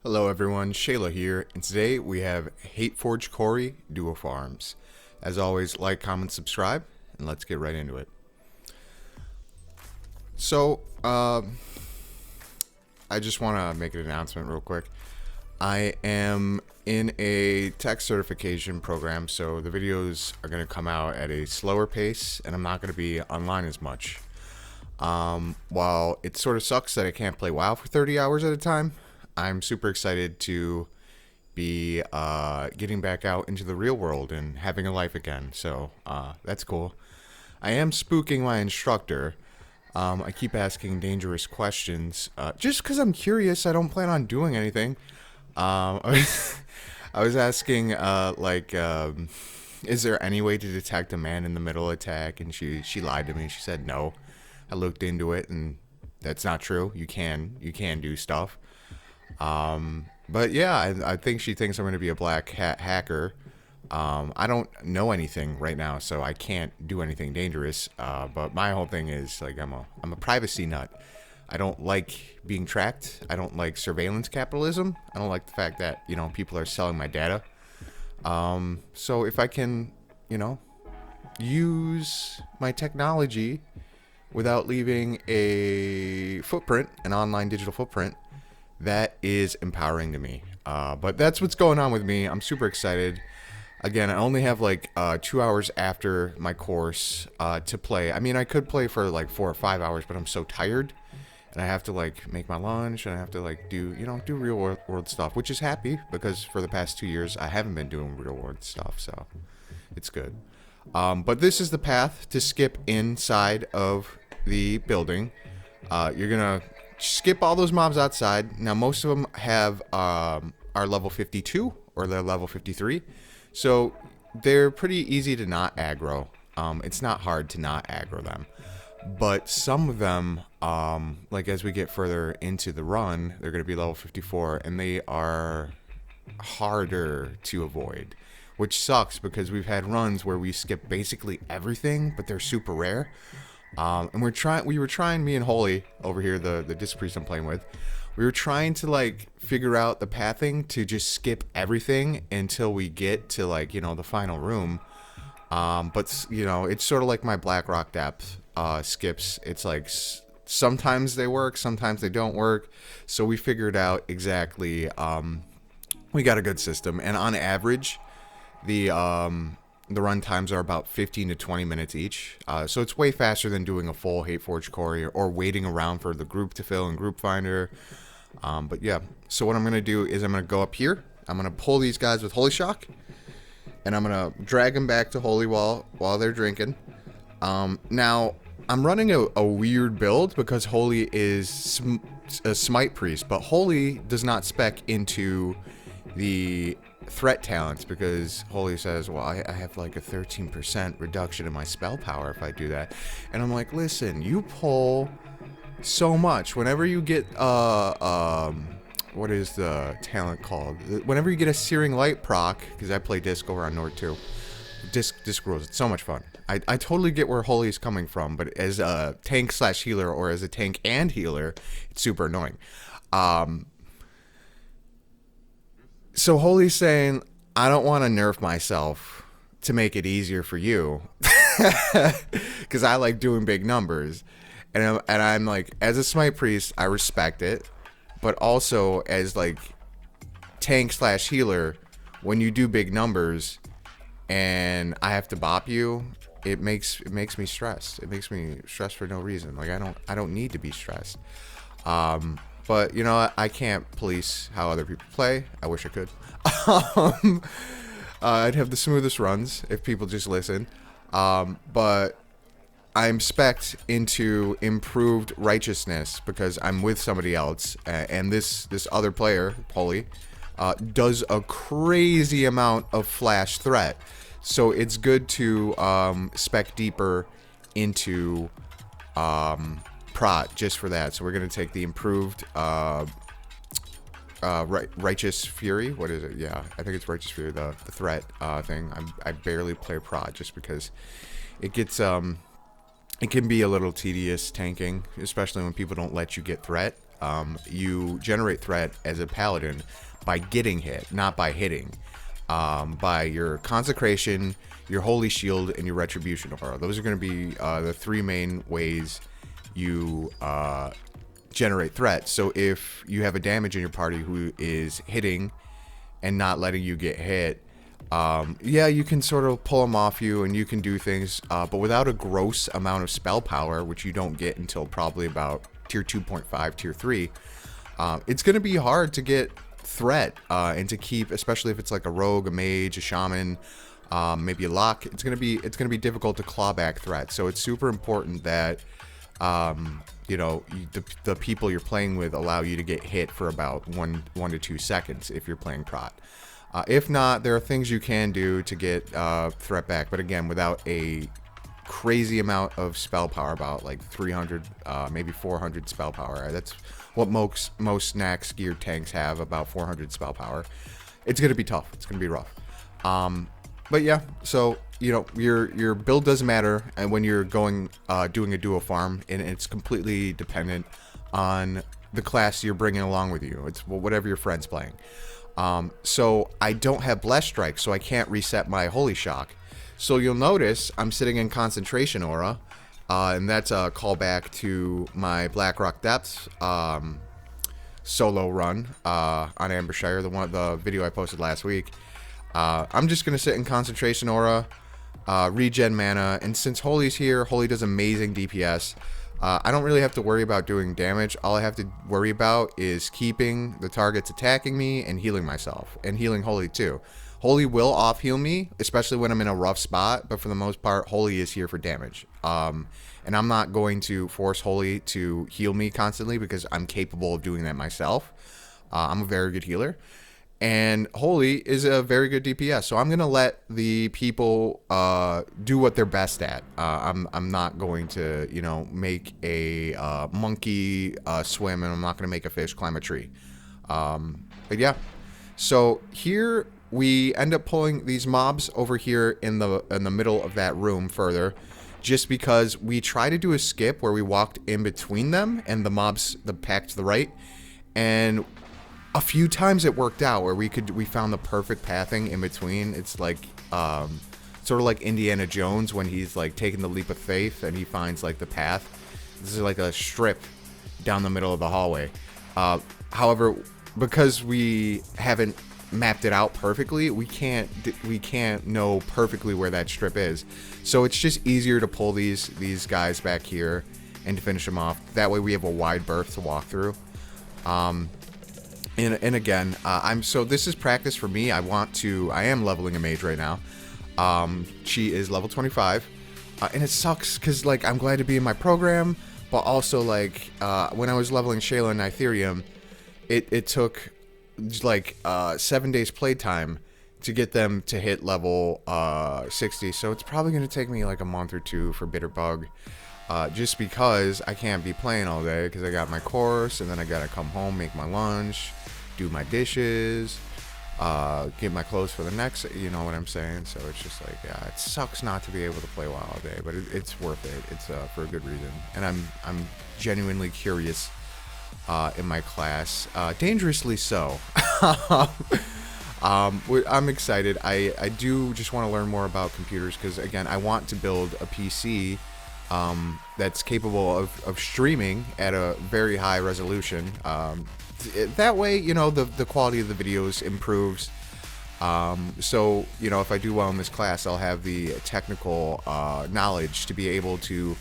Hello everyone, Sheyla here, and today we have Hateforge Quarry Duo Farms. As always, like, comment, subscribe, and let's get right into it. So, I just want to make an announcement real quick. I am in a tech certification program, so the videos are going to come out at a slower pace, and I'm not going to be online as much. While it sort of sucks that I can't play WoW for 30 hours at a time, I'm super excited to be getting back out into the real world and having a life again. So that's cool. I am spooking my instructor. I keep asking dangerous questions just because I'm curious. I don't plan on doing anything. I was asking is there any way to detect a man in the middle attack? And she lied to me. She said no. I looked into it, and that's not true. You can do stuff. But yeah, I think she thinks I'm going to be a black hat hacker. I don't know anything right now, so I can't do anything dangerous. But my whole thing is like I'm a privacy nut. I don't like being tracked. I don't like surveillance capitalism. I don't like the fact that people are selling my data. So if I can, use my technology without leaving a footprint, an online digital footprint, that is empowering to me. But that's what's going on with me. I'm super excited. Again, I only have like 2 hours after my course to play. I mean, I could play for like 4 or 5 hours, but I'm so tired, and I have to like make my lunch, and I have to like do real world stuff, which is happy because for the past 2 years I haven't been doing real world stuff, so it's good. But this is the path to skip inside of the building. You're gonna skip all those mobs outside. Now most of them have are level 52 or they're level 53, so they're pretty easy to not aggro. It's not hard to not aggro them, but some of them, like as we get further into the run, they're going to be level 54, and they are harder to avoid, which sucks because we've had runs where we skip basically everything, but they're super rare. And we were trying, me and Holy over here, the disc priest I'm playing with, we were trying to like figure out the pathing to just skip everything until we get to like, the final room. But it's sort of like my Blackrock depth, skips. It's like sometimes they work, sometimes they don't work. So we figured out exactly, we got a good system, and on average, the run times are about 15 to 20 minutes each. So it's way faster than doing a full Hateforge Quarry or waiting around for the group to fill in Group Finder. But yeah, so what I'm going to do is I'm going to go up here. I'm going to pull these guys with Holy Shock, and I'm going to drag them back to Holy while they're drinking. Now, I'm running a weird build because Holy is a Smite Priest, but Holy does not spec into the threat talents because Holy says, well, I have like a 13% reduction in my spell power if I do that. And I'm like, listen, you pull so much. Whenever you get what is the talent called? Whenever you get a Searing Light proc, because I play disc over on Nord too. Disc rules, it's so much fun. I totally get where Holy is coming from, but as a tank / healer, or as a tank and healer, it's super annoying. So Holy's saying, I don't want to nerf myself to make it easier for you because I like doing big numbers. And I'm like, as a Smite Priest, I respect it. But also as like tank / healer, when you do big numbers and I have to bop you, it makes me stressed. It makes me stressed for no reason. Like I don't need to be stressed. But I can't police how other people play. I wish I could. I'd have the smoothest runs if people just listen. But I'm spec'd into improved righteousness because I'm with somebody else, and this other player, Holy, does a crazy amount of flash threat. So it's good to spec deeper into prot just for that. So we're going to take the improved Righteous Fury. What is it? Yeah, I think it's Righteous Fury, the threat thing. I barely play prot just because it gets it can be a little tedious tanking, especially when people don't let you get threat. You generate threat as a paladin by getting hit, not by hitting. By your consecration, your holy shield, and your retribution aura. Those are going to be the 3 main ways you generate threat. So if you have a damage in your party who is hitting and not letting you get hit, yeah, you can sort of pull them off you and you can do things, but without a gross amount of spell power, which you don't get until probably about tier 2.5, tier 3, it's going to be hard to get threat and to keep, especially if it's like a rogue, a mage, a shaman, maybe a lock. It's gonna be difficult to claw back threat. So it's super important that you know, the people you're playing with allow you to get hit for about 1 to 2 seconds if you're playing prot. If not, there are things you can do to get threat back, but again, without a crazy amount of spell power, about like 300, maybe 400 spell power. That's what most Nax geared tanks have, about 400 spell power. It's gonna be tough. It's gonna be rough. But yeah, so you know, your build does matter, and when you're going doing a duo farm, and it's completely dependent on the class you're bringing along with you. It's whatever your friend's playing. So I don't have Blessed Strike, so I can't reset my Holy Shock. So you'll notice I'm sitting in Concentration Aura, and that's a callback to my Blackrock Depths solo run on Ambershire, the video I posted last week. I'm just gonna sit in Concentration Aura, regen mana, and since Holy's here, Holy does amazing DPS. I don't really have to worry about doing damage. All I have to worry about is keeping the targets attacking me and healing myself, and healing Holy too. Holy will off heal me, especially when I'm in a rough spot, but for the most part, Holy is here for damage. And I'm not going to force Holy to heal me constantly because I'm capable of doing that myself. I'm a very good healer. And Holy is a very good DPS, so I'm going to let the people do what they're best at. I'm not going to, you know, make a monkey swim, and I'm not going to make a fish climb a tree. But yeah, so here we end up pulling these mobs over here in the middle of that room further, just because we try to do a skip where we walked in between them and the mobs, the pack to the right, and a few times it worked out where we found the perfect pathing in between. It's like sort of like Indiana Jones when he's like taking the leap of faith and he finds like the path. This is like a strip down the middle of the hallway. However, because we haven't mapped it out perfectly, we can't know perfectly where that strip is. So it's just easier to pull these guys back here and to finish them off. That way we have a wide berth to walk through. And again, so this is practice for me. I am leveling a mage right now. She is level 25, and it sucks because like I'm glad to be in my program, but also like when I was leveling Sheyla and Ethereum, it took like 7 days playtime to get them to hit level 60. So it's probably going to take me like a month or 2 for Bitterbug. Just because I can't be playing all day because I got my course, and then I gotta come home, make my lunch, do my dishes, get my clothes for the next, you know what I'm saying? So it's just like, yeah, it sucks not to be able to play WoW all day, but it's worth it. It's for a good reason, and I'm genuinely curious in my class, dangerously so. I'm excited. I do just want to learn more about computers because again, I want to build a PC that's capable of streaming at a very high resolution. That way, you know, the quality of the videos improves. So, you know, if I do well in this class, I'll have the technical knowledge to be able to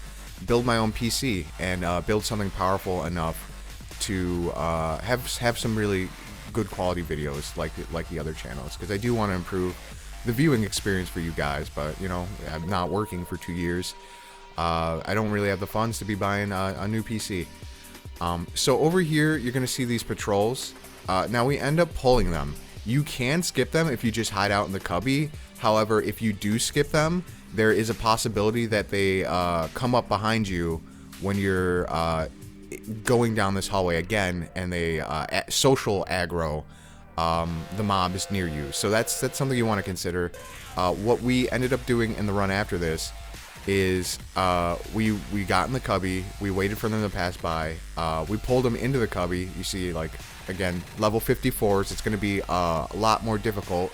build my own PC and build something powerful enough to have some really good quality videos like the other channels, because I do want to improve the viewing experience for you guys. But, you know, I'm not working for 2 years. I don't really have the funds to be buying a new PC. So over here, you're going to see these patrols. Now we end up pulling them. You can skip them if you just hide out in the cubby. However, if you do skip them, there is a possibility that they come up behind you when you're going down this hallway again, and they social aggro the mobs near you. So that's something you want to consider. What we ended up doing in the run after this is we got in the cubby, we waited for them to pass by, we pulled them into the cubby. You see, like, again, level 54s, it's going to be a lot more difficult.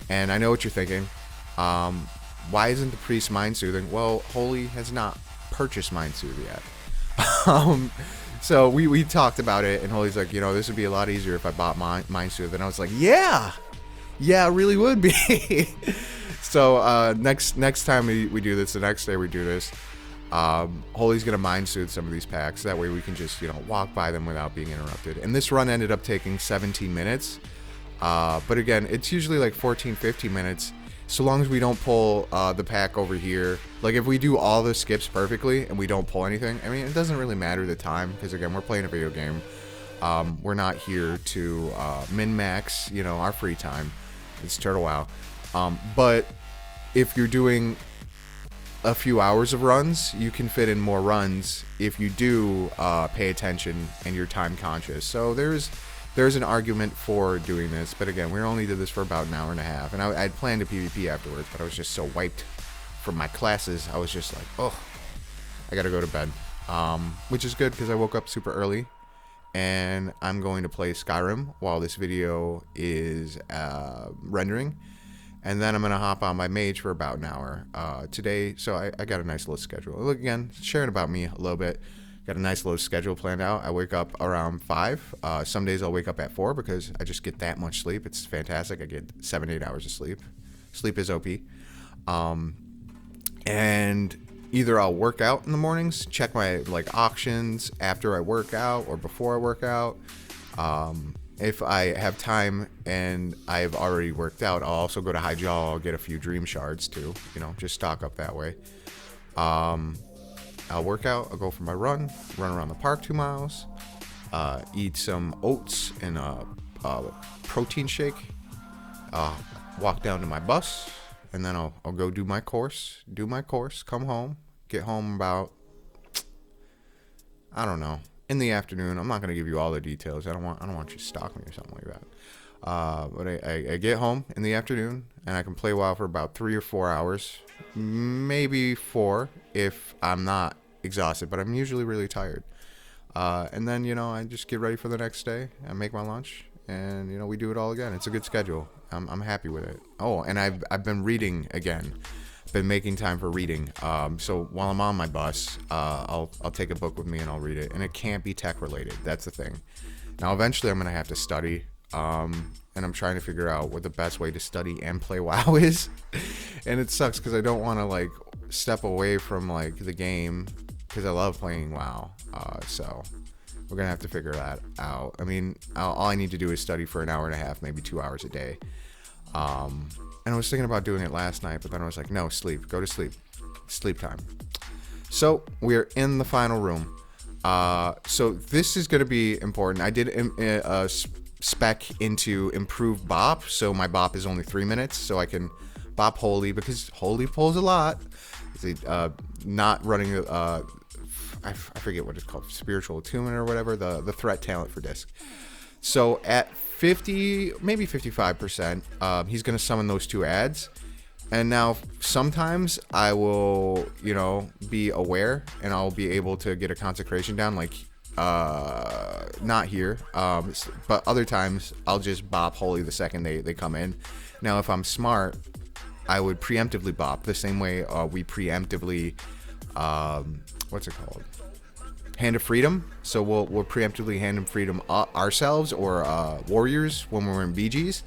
And I know what you're thinking, why isn't the priest mind soothing? Well, Holy has not purchased mind soothe yet. So we talked about it, and Holy's like, you know, this would be a lot easier if I bought mind soothe. And I was like, yeah, it really would be. So next time we do this, the next day we do this, Holy's gonna mind soothe some of these packs. That way we can just, you know, walk by them without being interrupted. And this run ended up taking 17 minutes. But again, it's usually like 14-15 minutes, so long as we don't pull the pack over here. Like, if we do all the skips perfectly and we don't pull anything, I mean, it doesn't really matter the time, because again, we're playing a video game. We're not here to min-max, you know, our free time. It's Turtle WoW. But if you're doing a few hours of runs, you can fit in more runs if you do pay attention and you're time conscious. So there's an argument for doing this, but again, we only did this for about an hour and a half, and I'd planned a PvP afterwards, but I was just so wiped from my classes. I was just like, oh, I gotta go to bed, which is good because I woke up super early, and I'm going to play Skyrim while this video is rendering, and then I'm gonna hop on my mage for about an hour today. So I got a nice little schedule. Look, again, sharing about me a little bit. Got a nice little schedule planned out. I wake up around 5. Some days I'll wake up at 4 because I just get that much sleep. It's fantastic. I get 7-8 hours of sleep. Sleep is OP. And either I'll work out in the mornings, check my like auctions after I work out or before I work out. If I have time and I've already worked out, I'll also go to High Jaw. I'll get a few dream shards too. You know, just stock up that way. I'll work out, I'll go for my run around the park 2 miles, eat some oats and a protein shake, walk down to my bus, and then I'll go do my course, come home, get home about, I don't know, in the afternoon. I'm not going to give you all the details. I don't want you to stalk me or something like that. But I get home in the afternoon, and I can play WoW for about 3 or 4 hours, maybe 4 if I'm not exhausted, but I'm usually really tired. And then, you know, I just get ready for the next day. I make my lunch, and, you know, we do it all again. It's a good schedule. I'm happy with it. Oh, and I've been reading again. Been making time for reading. So while I'm on my bus, I'll take a book with me and I'll read it. And it can't be tech related. That's the thing. Now, eventually, I'm gonna have to study. And I'm trying to figure out what the best way to study and play WoW is. And it sucks because I don't want to like step away from like the game because I love playing WoW. So we're gonna have to figure that out. I mean, all I need to do is study for an hour and a half, maybe 2 hours a day. And I was thinking about doing it last night, but then I was like, no, sleep, go to sleep, sleep time. So we're in the final room. So this is gonna be important. I did spec into improved bop, so my bop is only 3 minutes, so I can bop Holy because Holy pulls a lot. Not running I forget what it's called, spiritual attunement or whatever, the threat talent for disc. So at 50, maybe 55%, he's gonna summon those 2 ads. And now sometimes I will, you know, be aware and I'll be able to get a consecration down, like not here, but other times I'll just bop Holy the second they come in. Now if I'm smart, I would preemptively bop the same way we preemptively what's it called, Hand of Freedom. So we'll preemptively Hand of Freedom ourselves or warriors when we're in BGs.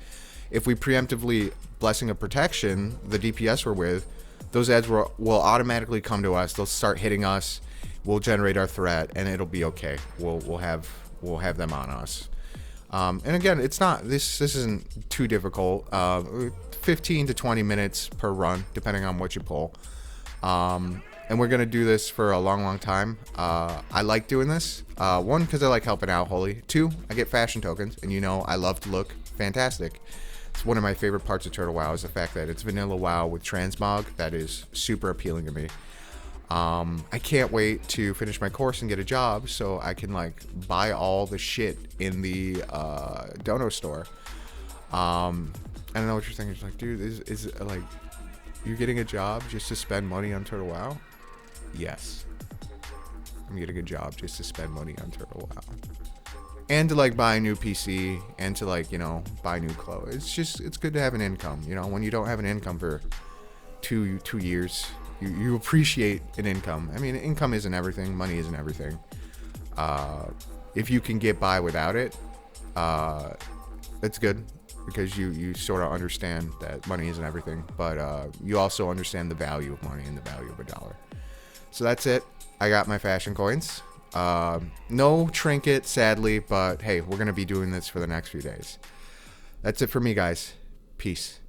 If we preemptively Blessing of Protection, the DPS we're with, those ads will automatically come to us. They'll start hitting us. We'll generate our threat, and it'll be okay. We'll have them on us. And again, it's not this isn't too difficult. 15 to 20 minutes per run, depending on what you pull. And we're gonna do this for a long time. I like doing this. 1, because I like helping out Holy. 2, I get fashion tokens, and you know I love to look fantastic. It's one of my favorite parts of Turtle WoW is the fact that it's vanilla WoW with transmog. That is super appealing to me. I can't wait to finish my course and get a job so I can like buy all the shit in the Dono store. I don't know what you're thinking. It's like, dude, is like, You're getting a job just to spend money on Turtle WoW? Yes. I'm getting a job just to spend money on Turtle WoW. And to like buy a new PC and to like, you know, buy new clothes. It's good to have an income. You know, when you don't have an income for two years, you appreciate an income. I mean, income isn't everything. Money isn't everything. If you can get by without it, it's good because you sort of understand that money isn't everything. But you also understand the value of money and the value of a dollar. So that's it. I got my fashion coins. No trinket, sadly, but hey, we're going to be doing this for the next few days. That's it for me, guys. Peace.